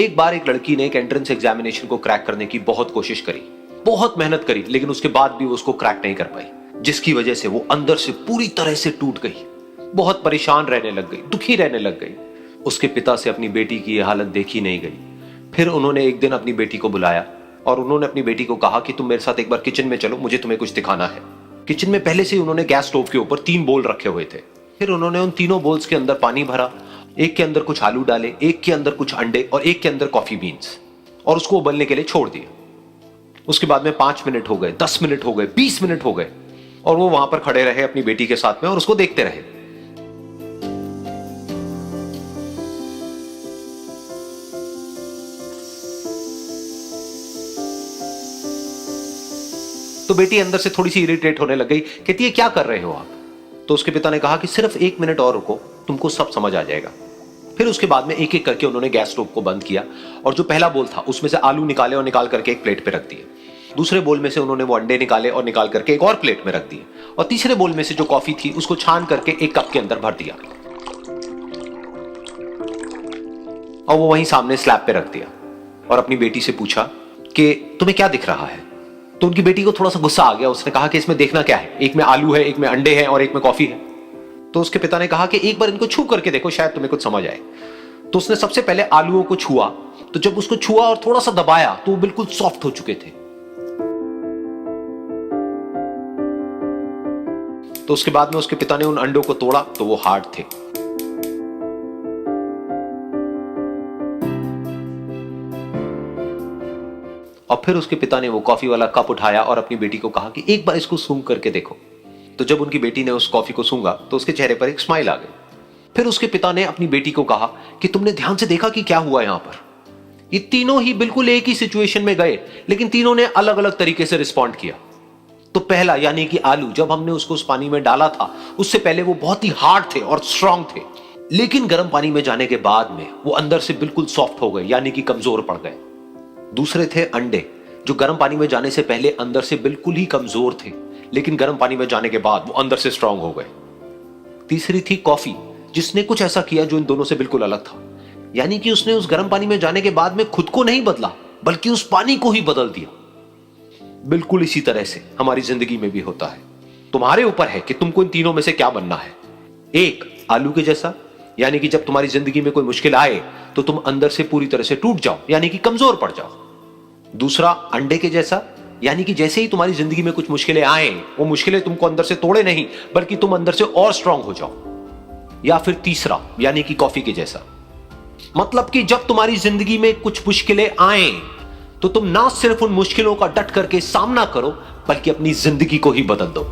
एक बार एक लड़की ने एक एंट्रेंस एग्जामिनेशन को क्रैक करने की बहुत कोशिश करी, बहुत मेहनत करी, लेकिन उसके बाद भी वो उसको क्रैक नहीं कर पाई, जिसकी वजह से वो अंदर से पूरी तरह से टूट गई, बहुत परेशान रहने लग गई, दुखी रहने लग गई। उसके पिता से अपनी बेटी की यह हालत देखी नहीं गई। फिर उन्होंने एक दिन अपनी बेटी को बुलाया और उन्होंने अपनी बेटी को कहा कि तुम मेरे साथ एक बार किचन में चलो, मुझे तुम्हें कुछ दिखाना है। किचन में पहले से ही उन्होंने गैस स्टोव के ऊपर 3 बोल रखे हुए थे। फिर उन्होंने उन तीनों बोल्स के अंदर पानी भरा, एक के अंदर कुछ आलू डाले, एक के अंदर कुछ अंडे और एक के अंदर कॉफी बीन्स, और उसको उबलने के लिए छोड़ दिया। उसके बाद में 5 मिनट हो गए, 10 मिनट हो गए, 20 मिनट हो गए, और वो वहां पर खड़े रहे अपनी बेटी के साथ में और उसको देखते रहे। तो बेटी अंदर से थोड़ी सी इरिटेट होने लग गई, कहती है क्या कर रहे हो आप? तो उसके पिता ने कहा कि सिर्फ 1 मिनट और रुको, तुमको सब समझ आ जाएगा। फिर उसके बाद में एक एक करके उन्होंने गैस स्टोव को बंद किया और जो पहला बोल था उसमें से आलू निकाले और निकाल करके एक प्लेट पे रख दिए। दूसरे बोल में से उन्होंने वो अंडे निकाले और निकाल करके एक और प्लेट में रख दिए, और तीसरे बोल में से जो कॉफी थी उसको छान करके एक कप के अंदर भर दिया और वो वहीं सामने स्लैब पे रख दिया और अपनी बेटी से पूछा कि तुम्हें क्या दिख रहा है? तो उनकी बेटी को थोड़ा सा गुस्सा आ गया। उसने कहा कि इसमें देखना क्या है, एक में आलू है, एक में अंडे हैं और एक में कॉफी है। तो उसके पिता ने कहा कि एक बार इनको छू करके देखो, शायद तुम्हें कुछ समझ आए। तो उसने सबसे पहले आलूओं को छुआ, तो जब उसको छुआ और थोड़ा सा दबाया तो वो बिल्कुल सॉफ्ट हो चुके थे। तो उसके बाद में उसके पिता ने उन अंडों को तोड़ा तो वो हार्ड थे। और फिर उसके पिता ने वो कॉफी वाला कप उठाया और अपनी बेटी को कहा कि एक बार इसको सूंघ करके देखो। तो जब उनकी बेटी ने उस कॉफी को सूंघा तो उसके चेहरे पर एक स्माइल आ गई। फिर उसके पिता ने अपनी बेटी को कहा कि तुमने ध्यान से देखा कि क्या हुआ यहां पर? ये तीनों ही बिल्कुल एक ही सिचुएशन में गए, लेकिन तीनों ने अलग अलग तरीके से रिस्पॉन्ड किया। तो पहला यानी कि आलू, जब हमने उसको उस पानी में डाला था उससे पहले वो बहुत ही हार्ड थे और स्ट्रांग थे, लेकिन गर्म पानी में जाने के बाद में वो अंदर से बिल्कुल सॉफ्ट हो गए, यानी कि कमजोर पड़ गए। दूसरे थे अंडे, जो गर्म पानी में जाने से पहले अंदर से बिल्कुल ही कमजोर थे, लेकिन गर्म पानी में जाने के बाद वो अंदर से स्ट्रांग हो गए। तीसरी थी कॉफी, जिसने कुछ ऐसा किया जो इन दोनों से बिल्कुल अलग था, यानी कि उसने उस गर्म पानी में जाने के बाद में खुद को नहीं बदला, बल्कि उस पानी को ही बदल दिया। बिल्कुल इसी तरह से हमारी जिंदगी में भी होता है। तुम्हारे ऊपर है कि तुमको इन तीनों में से क्या बनना है। एक, आलू के जैसा, यानी कि जब तुम्हारी जिंदगी में कोई मुश्किल आए तो तुम अंदर से पूरी तरह से टूट जाओ, यानी कि कमजोर पड़ जाओ। दूसरा, अंडे के जैसा, यानी कि जैसे ही तुम्हारी जिंदगी में कुछ मुश्किलें आए, वो मुश्किलें तुमको अंदर से तोड़े नहीं, बल्कि तुम अंदर से और स्ट्रांग हो जाओ। या फिर तीसरा, यानी कि कॉफी के जैसा, मतलब कि जब तुम्हारी जिंदगी में कुछ मुश्किलें आए तो तुम ना सिर्फ उन मुश्किलों का डट करके सामना करो, बल्कि अपनी जिंदगी को ही बदल दो।